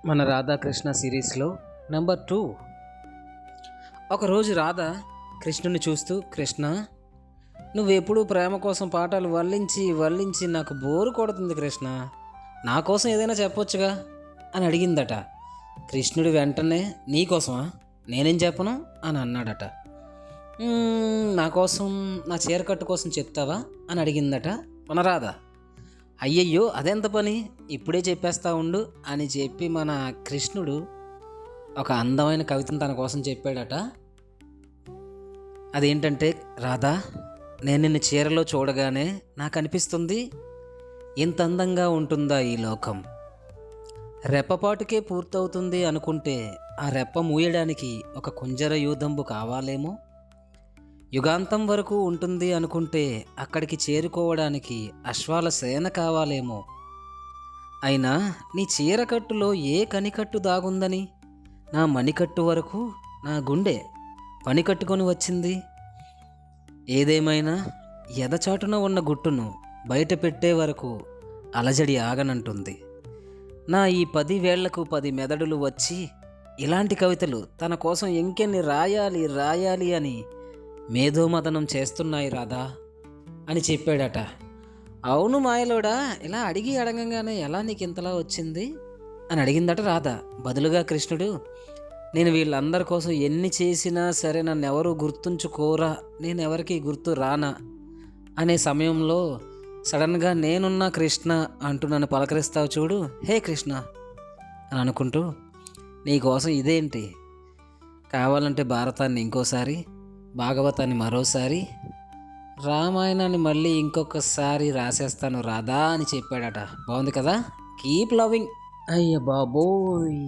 మన రాధాకృష్ణ సిరీస్లో నెంబర్ 2. ఒకరోజు రాధ కృష్ణుని చూస్తూ, కృష్ణ, నువ్వెప్పుడు ప్రేమ కోసం పాఠాలు వల్లించి నాకు బోరు కొడుతుంది కృష్ణ, నా కోసం ఏదైనా చెప్పొచ్చుగా అని అడిగిందట. కృష్ణుడు వెంటనే, నీకోసమా, నేనేం చెప్పను అని అన్నాడట. నా కోసం, నా చీరకట్టు కోసం చెప్తావా అని అడిగిందట మన రాధ. అయ్యయ్యో అదెంత పని, ఇప్పుడే చెప్పేస్తా ఉండు అని చెప్పి మన కృష్ణుడు ఒక అందమైన కవితను తన కోసం చెప్పాడట. అదేంటంటే, రాధా, నేను నిన్ను చీరలో చూడగానే నాకు అనిపిస్తుంది, ఇంత అందంగా ఉంటుందా ఈ లోకం, రెప్పపాటుకే పూర్తవుతుంది అనుకుంటే ఆ రెప్ప మూయడానికి ఒక కుంజర యూదంబు కావాలేమో, యుగాంతం వరకు ఉంటుంది అనుకుంటే అక్కడికి చేరుకోవడానికి అశ్వాల సేన కావాలేమో, అయినా నీ చీరకట్టులో ఏ కనికట్టు దాగుందని నా మణికట్టు వరకు నా గుండె పని కట్టుకొని వచ్చింది. ఏదేమైనా ఎదచాటున ఉన్న గుట్టును బయట పెట్టే వరకు అలజడి ఆగనంటుంది. నా ఈ 10 వేళ్లకు 10 మెదడులు వచ్చి ఇలాంటి కవితలు తన కోసం ఇంకెన్ని రాయాలి అని మేధోమదనం చేస్తున్నాయి రాధా అని చెప్పాడట. అవును మాయలోడా, ఇలా అడగంగానే ఎలా నీకు ఇంతలా వచ్చింది అని అడిగిందట రాధ. బదులుగా కృష్ణుడు, నేను వీళ్ళందరి కోసం ఎన్ని చేసినా సరే నన్ను ఎవరు గుర్తుంచుకోరా, నేను ఎవరికి గుర్తు రానా అనే సమయంలో సడన్గా నేనున్నా కృష్ణ అంటూ నన్ను పలకరిస్తావు చూడు, హే కృష్ణ అని అనుకుంటూ, నీకోసం ఇదేంటి, కావాలంటే భారతాన్ని ఇంకోసారి, భాగవతాన్ని మరోసారి, రామాయణాన్ని మళ్ళీ ఇంకొకసారి రాసేస్తాను రాధా అని చెప్పాడట. బాగుంది కదా, కీప్ లవింగ్. అయ్య బాబోయ్.